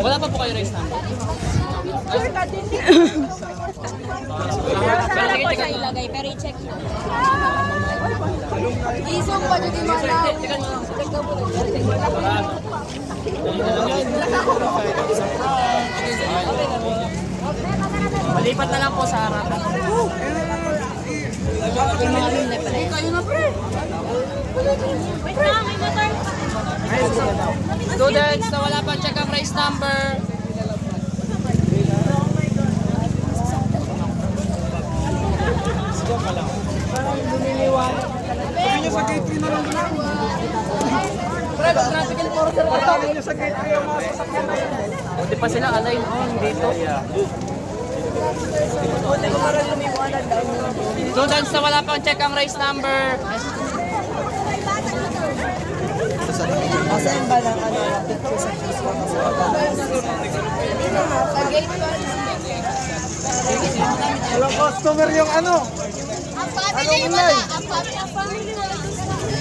Wala pa po kayo race number? Wala po siya ilagay, pero i-check mo. Isong pa dyan mo na. Malipat na lang po sa harapan. Kayo na pre. Wait lang, may motor. Students na wala pang check ang race number. Sabi niyo sa gate 3 na lang na. Traffic enforcer pa Sabi niyo sa gate 3 yung mga sasakyan na yun. Buti pa sila align on dito. Students na wala pang check ang race number. Saan ba lang picture sa Facebook? Walang customer yung ano. Ang family mo na. Ang family mo na.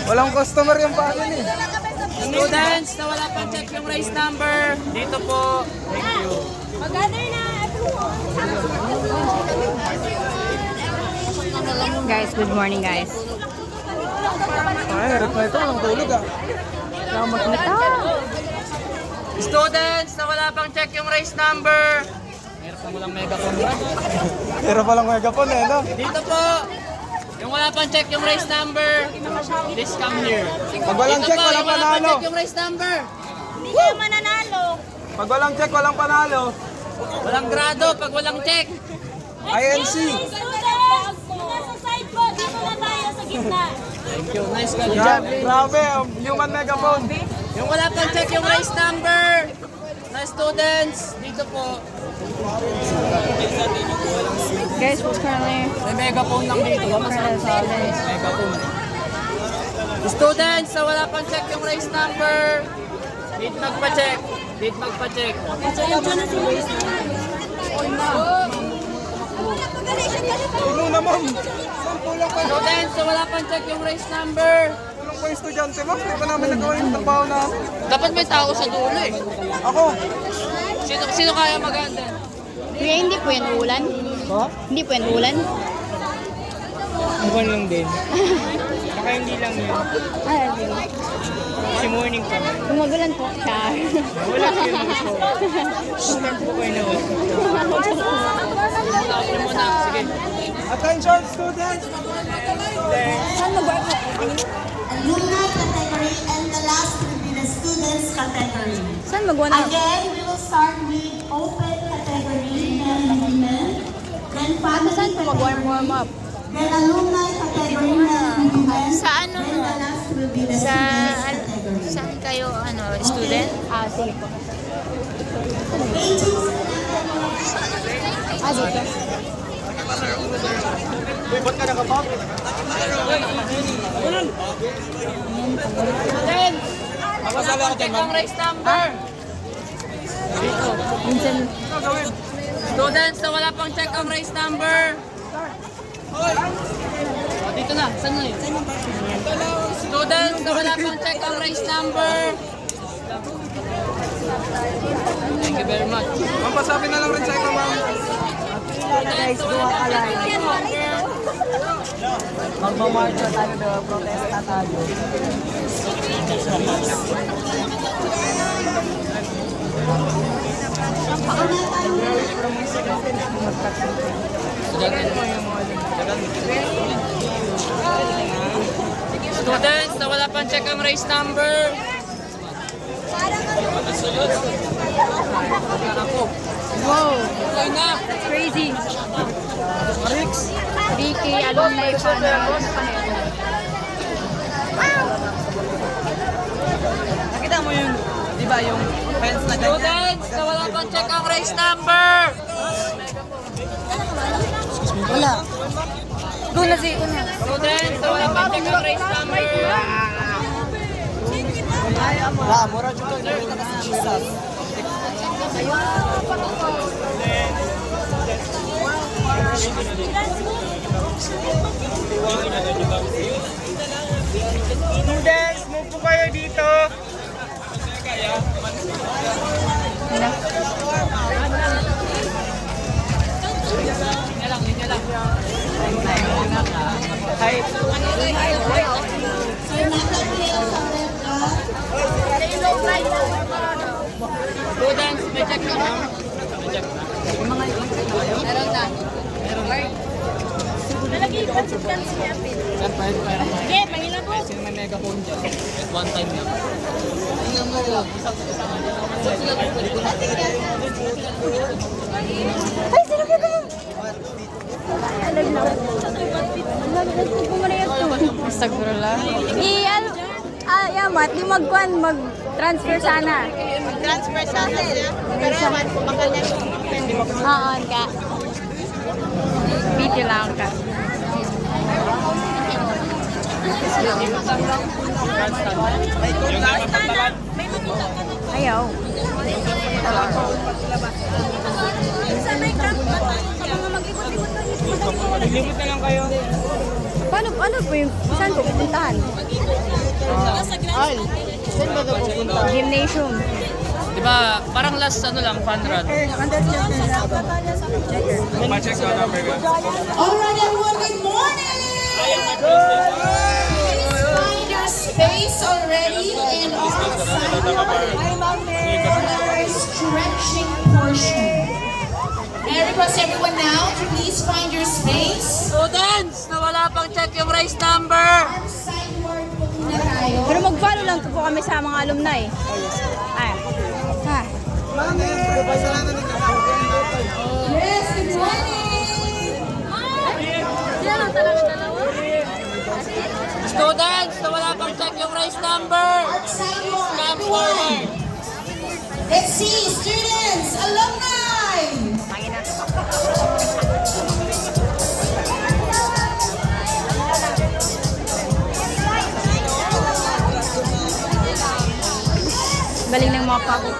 Walang customer yung family. Students na wala pang check yung race number. Dito po. Thank you. Mag-gather na everyone. Guys, good morning guys. Ay, harap na ito. Walang tulog ah. Students na wala pang check yung race number. Meron pa walang megaphone ba? Pero palang megaphone eh, no? Dito po. Yung wala pang check yung race number. Please come here. Pag walang check, walang Yung wala pang panalo. check yung race number. Hindi kayo mananalo. Pag walang check, walang panalo. Walang grado pag walang check. INC. Students, yung nasa side po, dito na tayo sa gitna. Thank you. Nice ka. Grabe, human megaphone. Yung wala pang check yung race number. Na students. Dito po. Guys, what's currently May megaphone lang dito. Megaphone. Students na wala pang check yung race number. Need magpa-check. Need magpa-check. Ano na ma'am? Sampo lang pa. Students na wala pang check yung race number. Tulong pa yung estudyante ma'am. Hindi pa namin nagawa yung trabaho namin. Dapat may tao sa dulo eh. Ako. Sino kaya mag-handle? Kuya, hindi po yan ulan. Ha? Hindi po yan ulan. Buwan lang din. Saka hindi lang yun. Ay, sige. Kasi morning pa. Kung magulan po, char. Wala kayo mag-show. Start po kayo na wala. Stop niyo muna. Sige. Attention students. Saan mag-work po? Alumni category and the last will be the students category. Saan mag-work? Again, we will start with open category and women, then family Saan po mag-warm up? then alumni category and women, Sa ano then the last will be the Sa students category. saan kayo student? Ah, sige po. 18 Ah, dito. Ba't ka nakapap? Students! Wala pang check ang race number. Minsan, Students na wala pang check ang race number. Oh, dito na. Saan na yun? Students na wala pang check ang race number. Thank you very much. Ma'am, pasabi na lang rin sa ikaw ma'am. Guys, duha ka lang. Magmamarcha tayo na protesta tayo. Students na wala pang check ang race number. wow, Okay na. crazy. BK, alumni, fans. Nakita mo yung, di ba, yung fence na ganyan? Students na wala pang check ang race number. Wala. Go na si Una. Students na wala pang check ang race number. Wala, mura dito. Nakita ka sa Jesus. Students, move po kayo dito. Light. Students, may check na ba? Meron na. Nalagay yung consistency niya. Sige, mahina po. Sino may megaphone dyan? One time lang. Ay, sino ka ba? Astagfirullah. Yamat, di mag-transfer sana. Transfer sa atin. Pero naman, kumakal na siya. Oo, ka. Video lang ka. Ayaw. Sa may camp ba tayo? Sa mga mag-ikot-ikot na dito. Libot na lang kayo. Paano po yung saan ko pupuntahan? Ay, saan ba ito pupunta? Gymnasium. Di ba, parang last ano lang, fun run. Ma-check ko number ko. Alright, everyone, good morning! Please find your space already and on the sidewalk for our stretching portion. I request everyone now to please find your space. Students, nawala pang check yung race number. Our sidewalk po muna tayo. Pero mag-follow lang po kami sa mga alumni. Ay. Ha. Yes, good morning! Students, nawala pang check yung race number. Our sidewalk, Come everyone. forward. Let's see, students, alumni! Galing ng mga pako.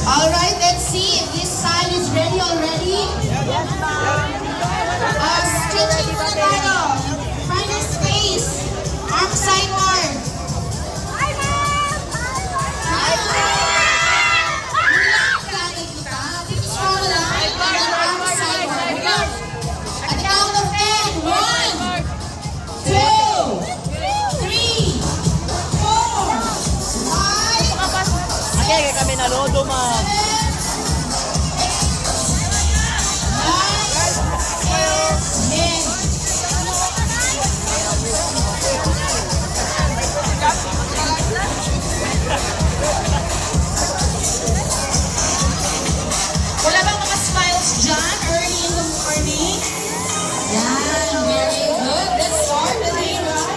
All right, let's see if this side is ready already. Stretching muna tayo. Find your space. Arm side arm. Hi, ma'am! Hi, ma'am! Relax lang kita. Dito sa mga lang. Arm side arm. Relax. At the count of 10. 1, 2, 3, 4, 5, Kaya kami nalodo, ma'am. 9, 10. Wala bang mga smiles dyan early in the morning? Yan, very good. Let's start the day for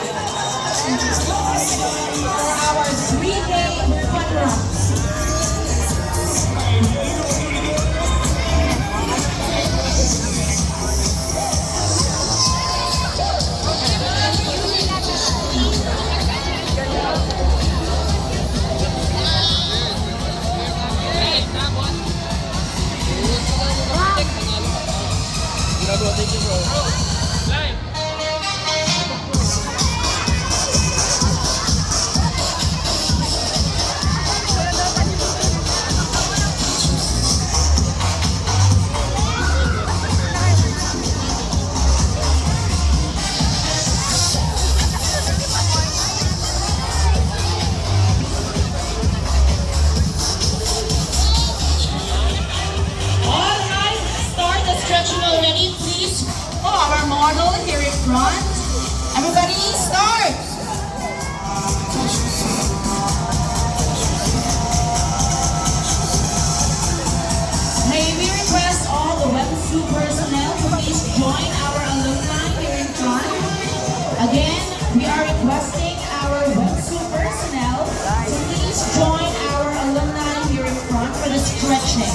our 3-day fun run. Alright, start the stretching already, please. Oh, our model here in front. Everybody, start! May we request all the WebSU personnel to please join our alumni here in front. Again, we are requesting our WebSU personnel to please join our alumni here in front for the stretching.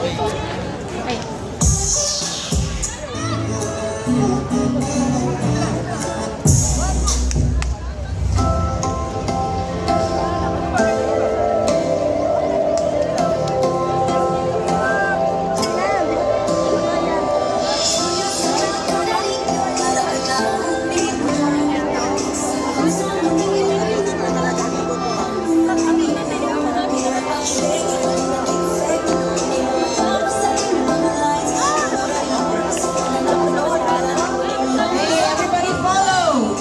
Ay. Hey, everybody follow.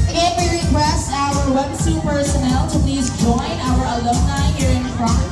Again, we request our websuit personnel to please join our alumni here in front.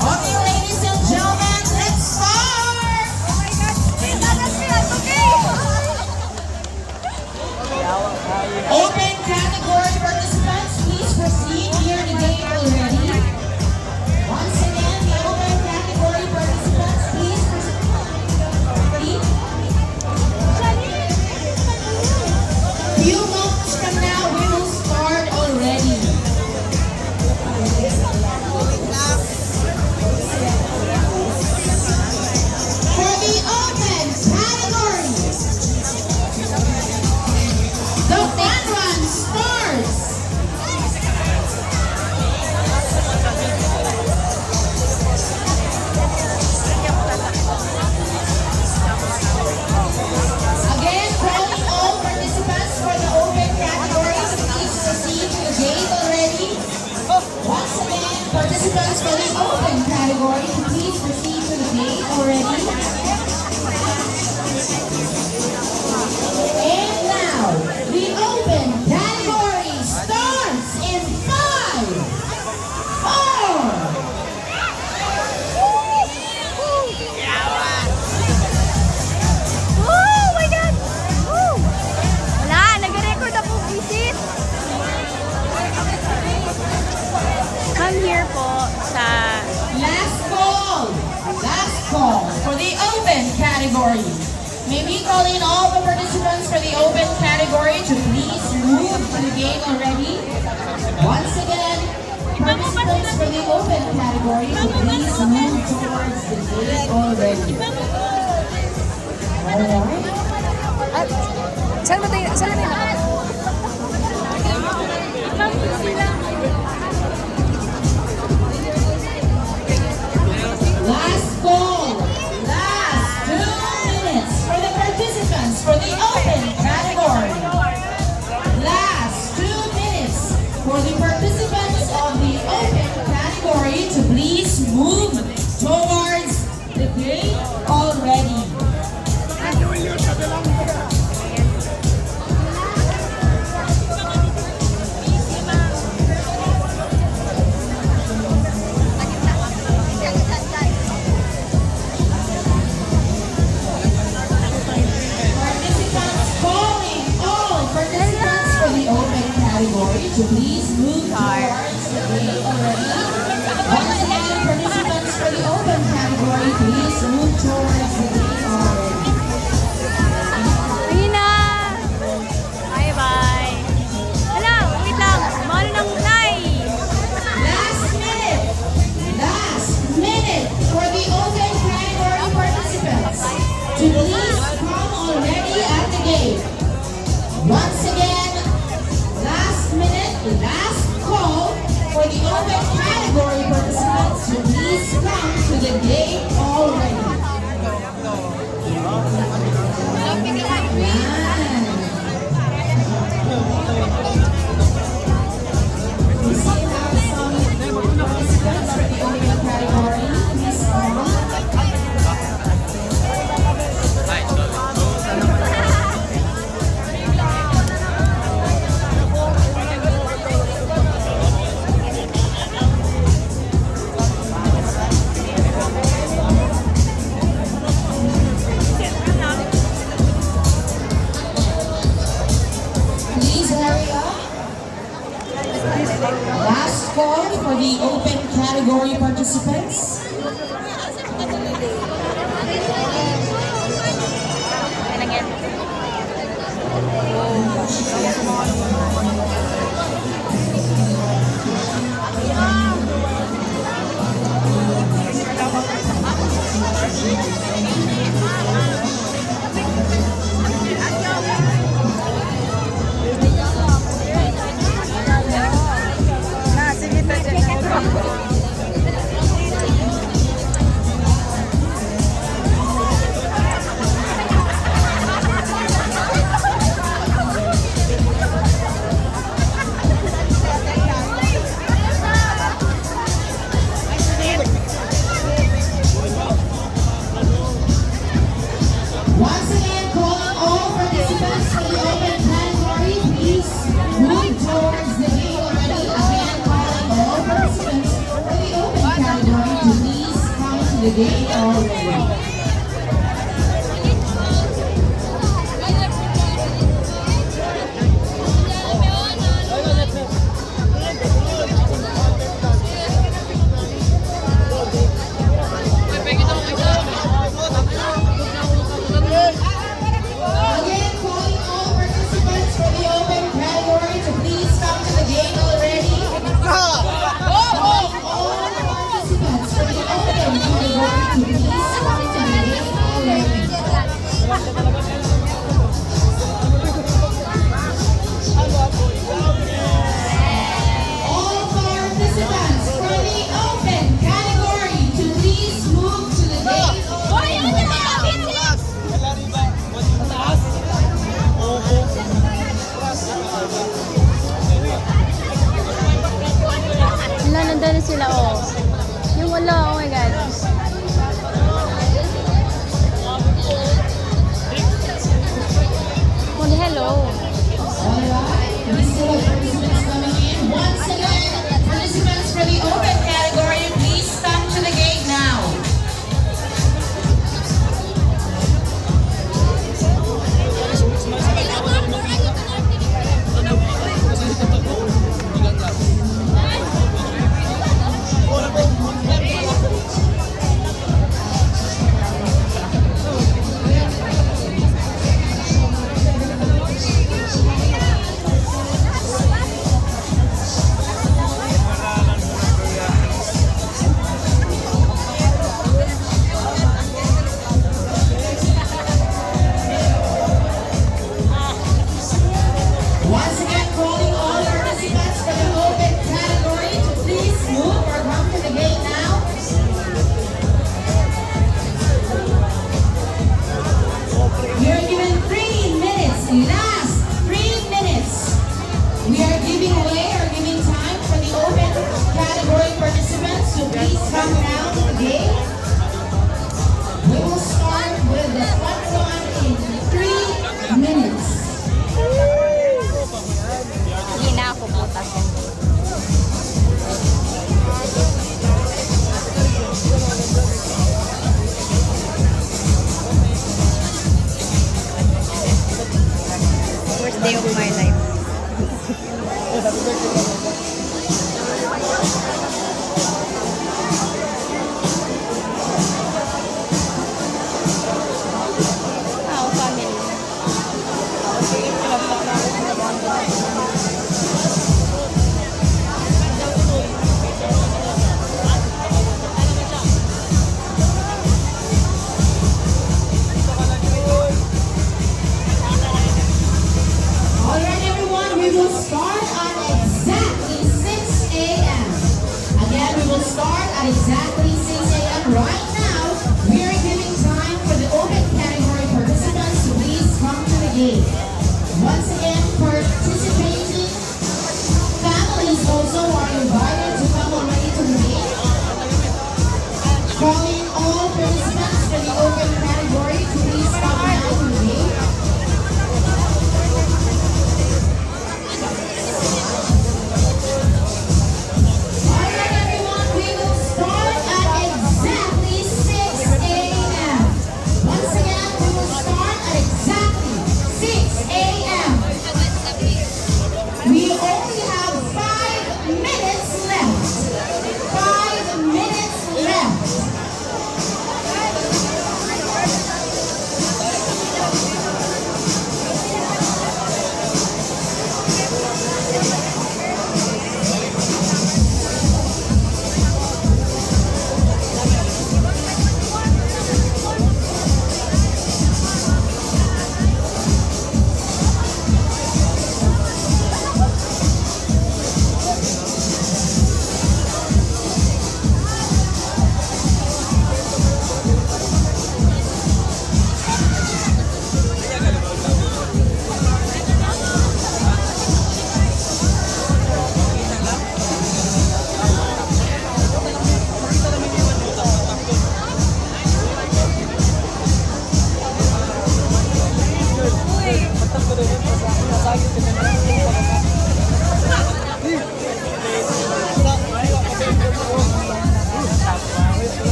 Okay, ladies and gentlemen, let's start! Open category participants, please proceed. Here the game already. Once again, the open category participants, please proceed. Few moments from now, we will start already. For the open category, the fun run starts. Again, calling all participants for the open categories, please proceed to the gate already. Once again, participants for the open category, please proceed to the gate already. And now, the open category starts in 5, 4, Oh my God! Oh! Wala, nag-record ako visit. Come here po sa... last call for the open category. May we call in all the participants for the open category to please move to the gate already. Once again, participants for the open category to please move towards the gate already. Alright. Saan ba tayo? Saan ba tayo? Last call. Last 2 minutes for the participants for the open category. Last 2 minutes for the participants of the open category to please move towards the gate already. move towards the gate already. Ayun na! Bye-bye! Hala, wait lang! Mahalo ng Nay! Last minute for the open category participants to please come already at the gate. Once again, last minute, last call for the open category participants to please come to the gate already. Yan. We still have some participants for the open category. Please come. Please hurry up. Last call for the open category participants. Ano yan? Once again, calling all participants for the open category. Please move towards the gate already. Again, calling all participants for the open category to please come to the gate already. Again, calling all participants for the open category to please come to the gate already. All participants for the open category to please come to the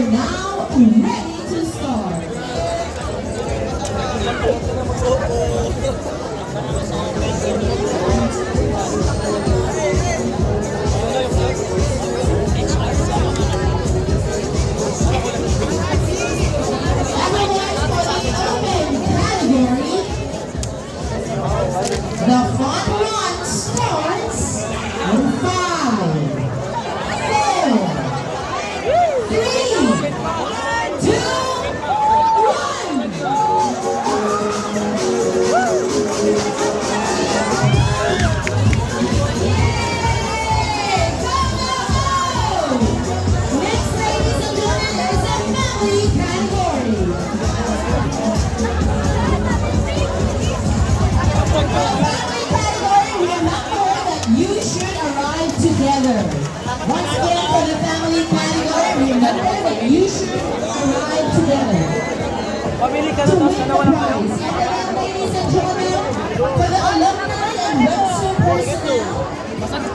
are now ready to start. The fun run starts in 5, 4, 3, 2, 1. Next, ladies and gentlemen, is the family category. You should arrive together. Once again, for the family category, remember that you should arrive together. Pamili ka na, To tapos win the dalawa na prize. And again, ladies and gentlemen, for the alumni and webster personnel,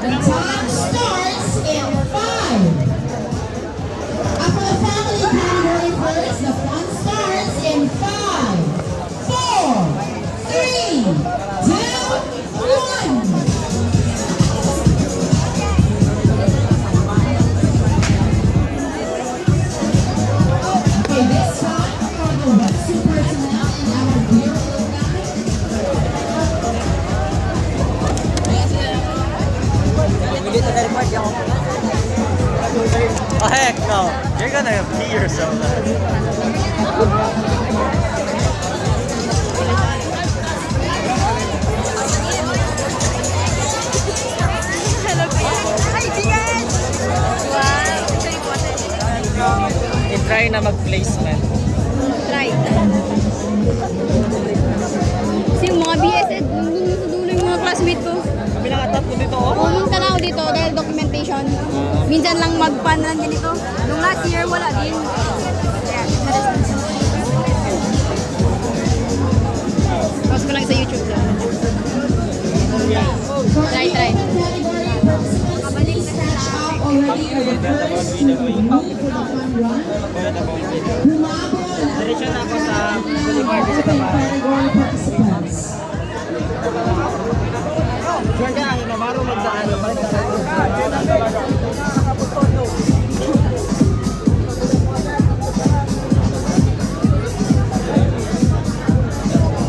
the time starts in 5. For the family category first, the fun starts in 5, 4, 3, 2, 1. Okay, this time for the webster personnel and our dear alumni. Oh heck no. You're gonna pee yourself. I-try na mag-placement. Try. Kasi yung mga BSed, nandun sa dulo yung mga classmate ko. Kami lang atat po dito oh. Pumunta na ako dito dahil documentation. Minsan lang mag-pan lang ganito. Nung last year, wala din. Kaya, post ko lang sa YouTube lang. Try. Kabalik na already are the first to move for the fun run. Humabol